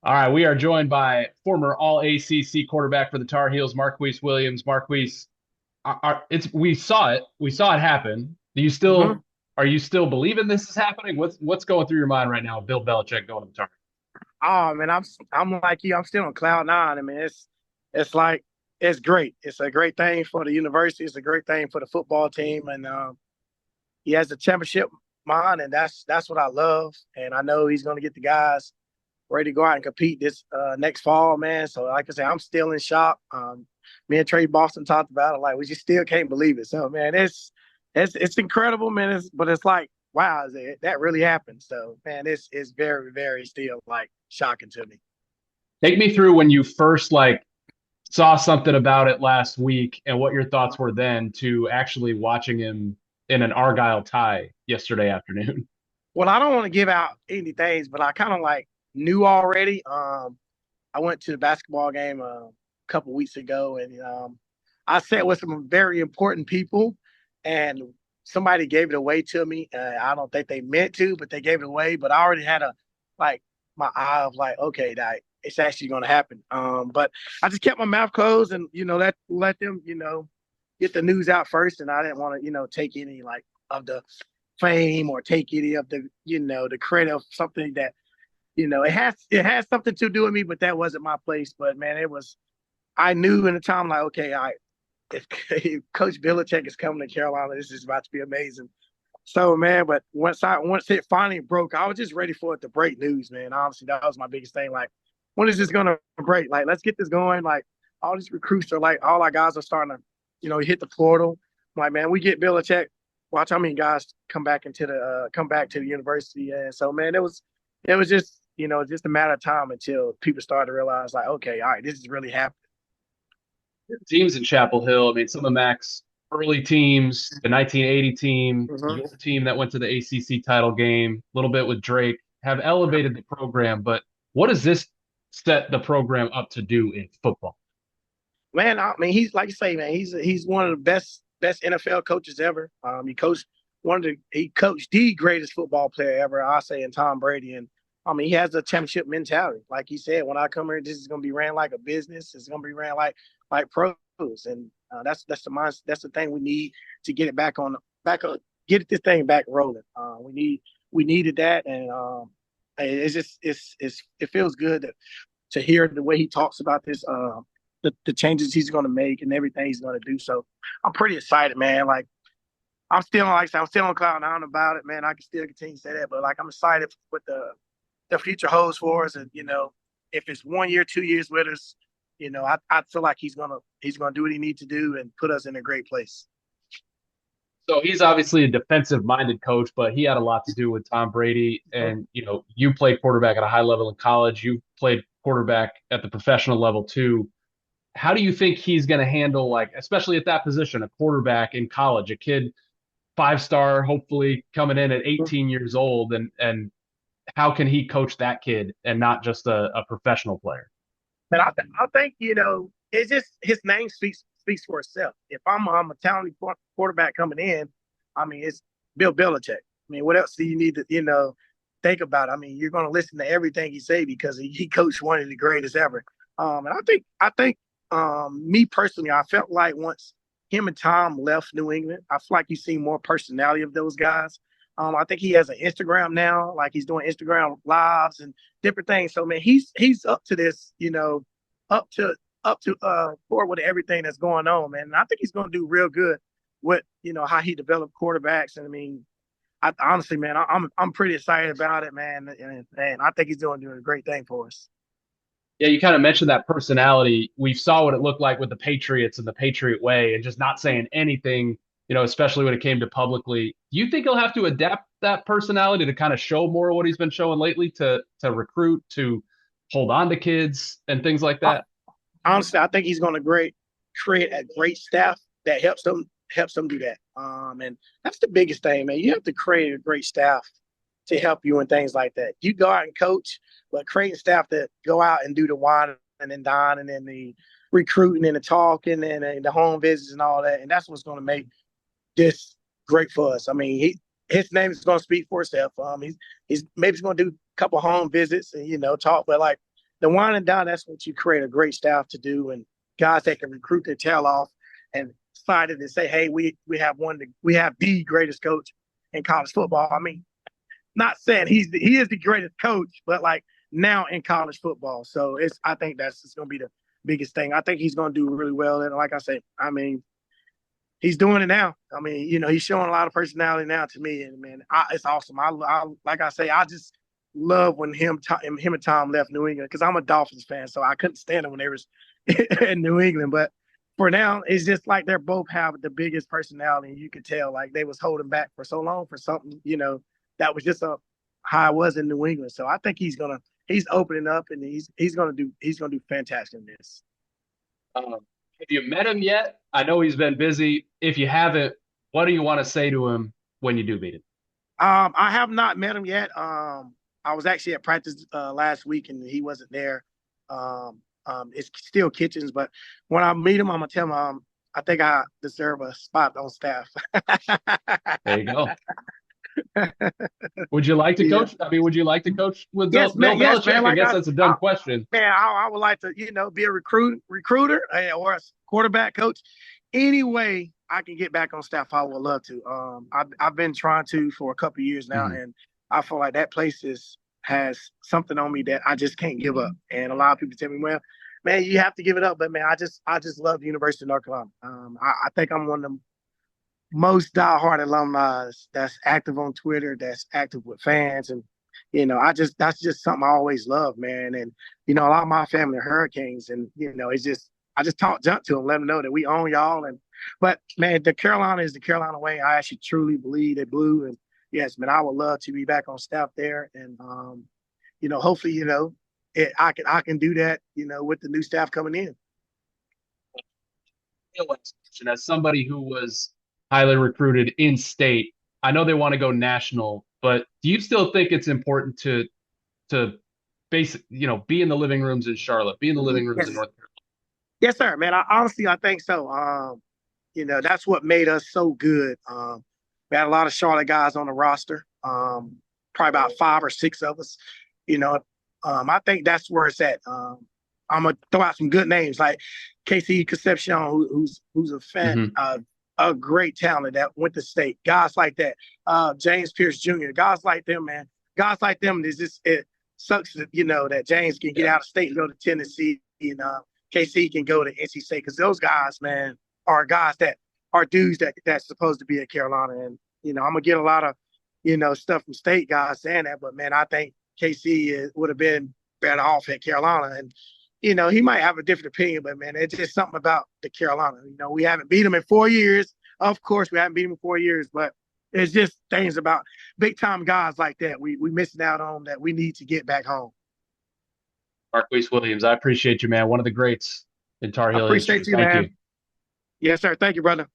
All right, we are joined by former All-ACC quarterback for the Tar Heels, Marquise Williams. Marquise, it's we saw it happen. Do you hmm still are you still believing this is happening? What's going through your mind right now? Bill Belichick going to the Tar. Oh man, I'm like you. I'm still on cloud nine. I mean, it's like it's great. It's a great thing for the university. It's a great thing for the football team, and he has the championship mind, and that's what I love. And I know he's going to get the guys ready to go out and compete this next fall, man. So like I said, I'm still in shock. Me and Trey Boston talked about it. Like we just still can't believe it. So man, it's incredible, man. But it's like wow, that really happened? So man, it's very very still like shocking to me. Take me through when you first saw something about it last week and what your thoughts were then to actually watching him in an Argyle tie yesterday afternoon. Well, I don't want to give out any things, but I kind of like knew already. I went to the basketball game a couple weeks ago, and I sat with some very important people, and somebody gave it away to me. I don't think they meant to, but they gave it away. But I already had a like my eye of like, okay, that it's actually going to happen. But I just kept my mouth closed, and let them get the news out first, and I didn't want to take any like of the fame or take any of the the credit of something that it has something to do with me, but that wasn't my place. But man, it was. I knew in the time like, okay, if Coach Belichick is coming to Carolina, this is about to be amazing. So man, but once it finally broke, I was just ready for it to break news, man. Honestly, that was my biggest thing. Like, when is this gonna break? Like, let's get this going. Like, all these recruits are like, all our guys are starting to, hit the portal. I'm like, man, we get Belichick. Watch how many guys come back to the university. And so, man, it was just just a matter of time until people started to realize, like, okay, all right, this is really happening. Teams in Chapel Hill. I mean, some of Mac's early teams, the 1980 team, Mm-hmm. your team that went to the ACC title game, a little bit with Drake, have elevated the program. But what does this set the program up to do in football? Man, I mean, he's like you say, man, he's one of the best NFL coaches ever. He coached the greatest football player ever, I say, in Tom Brady. And I mean, he has a championship mentality. Like he said, when I come here, this is gonna be ran like a business. It's gonna be ran like pros. And that's the mind. That's the thing we need to get it back on, get this thing back rolling. We needed that, and it's just it feels good to hear the way he talks about this. The changes he's going to make and everything he's going to do. So I'm pretty excited, man. Like like I said, I'm still on cloud nine about it, man. I can still continue to say that, but like I'm excited what the future holds for us. And if it's 1 year, 2 years with us, I feel like he's gonna do what he needs to do and put us in a great place. So he's obviously a defensive minded coach, but he had a lot to do with Tom Brady. Mhm. And, you played quarterback at a high level in college. You played quarterback at the professional level too. How do you think he's going to handle, like, especially at that position, a quarterback in college, a kid 5 star, hopefully coming in at 18 years old, and how can he coach that kid and not just a professional player? But I think it's just his name speaks for itself. If I'm a talented quarterback coming in, I mean it's Bill Belichick. I mean, what else do you need to think about? I mean, you're going to listen to everything he say because he coached one of the greatest ever. And I think me personally, I felt like once him and Tom left New England, I feel like you see more personality of those guys. I think he has an Instagram now, like he's doing Instagram lives and different things. So man, he's up to this, up to forward with everything that's going on, man. And I think he's going to do real good with how he developed quarterbacks. And I mean, honestly, man, I'm pretty excited about it, man. And I think he's doing a great thing for us. Yeah, you kind of mentioned that personality. We saw what it looked like with the Patriots and the Patriot way and just not saying anything, especially when it came to publicly. Do you think he'll have to adapt that personality to kind of show more of what he's been showing lately to recruit, to hold on to kids and things like I, that? honestly, I think he's going to create a great staff that helps them do that. And that's the biggest thing, man. You have to create a great staff to help you in things like that. You go out and coach, but creating staff that go out and do the wine and then dine and then the recruiting and the talking and the home visits and all that. And that's what's going to make this great for us. I mean, his name is going to speak for itself. He's maybe he's going to do a couple home visits and talk, but like the one and done, that's what you create a great staff to do, and guys that can recruit their tail off and sign it and say, hey, we have the greatest coach in college football. I mean, not saying he is the greatest coach, but like now in college football. So I think that's just gonna be the biggest thing. I think he's gonna do really well. And like I said, I mean, he's doing it now. I mean, he's showing a lot of personality now to me, and man, it's awesome. I like I say, I just love when him and Tom left New England because I'm a Dolphins fan, so I couldn't stand them when they was in New England. But for now, it's just like they're both have the biggest personality, and you could tell like they was holding back for so long for something, that was just how it was in New England. So I think he's opening up, and he's gonna do fantastic in this. Have you met him yet? I know he's been busy. If you haven't, what do you want to say to him when you do meet him? I have not met him yet. I was actually at practice last week, and he wasn't there. It's still Kitchens, but when I meet him, I'm gonna tell him I think I deserve a spot on staff. There you go. Would you like to coach? I mean, would you like to coach with Bill Belichick? Man, I guess that's a dumb question. Man, I would like to, be a recruiter or a quarterback coach. Any way I can get back on staff, I would love to. I've been trying to for a couple of years now, and I feel like that place has something on me that I just can't give up. And a lot of people tell me, well, man, you have to give it up. But man, I just love the University of North Carolina. I think I'm one of them most diehard alumni that's active on Twitter, that's active with fans. And, that's just something I always love, man. And, a lot of my family are Hurricanes, and, I just talk junk to them, let them know that we own y'all. But man, the Carolina is the Carolina way. I actually truly believe they blue. And yes, man, I would love to be back on staff there. And, hopefully, I can do that, with the new staff coming in. As somebody who was highly recruited in state, I know they want to go national, but do you still think it's important to be in the living rooms in Charlotte, be in the living rooms in North Carolina? Yes, sir, man. I think so. That's what made us so good. We had a lot of Charlotte guys on the roster, probably about 5 or 6 of us. I think that's where it's at. I'm gonna throw out some good names like Casey Concepcion, who's a fan, a great talent that went to state. Guys like that, James Pierce Jr. Guys like them, man. Guys like them. It sucks that that James can get out of state and go to Tennessee, and KC can go to NC State, because those guys, man, are guys that are dudes that's supposed to be at Carolina. And I'm gonna get a lot of stuff from state guys saying that, but man, I think KC would have been better off at Carolina. And he might have a different opinion, but man, it's just something about the Carolina. We haven't beat them in 4 years. Of course, we haven't beat them in 4 years, but it's just things about big time guys like that we missing out on that we need to get back home. Marquise Williams, I appreciate you, man. One of the greats in Tar Heel history. Appreciate you, man. Yes, sir. Thank you, brother.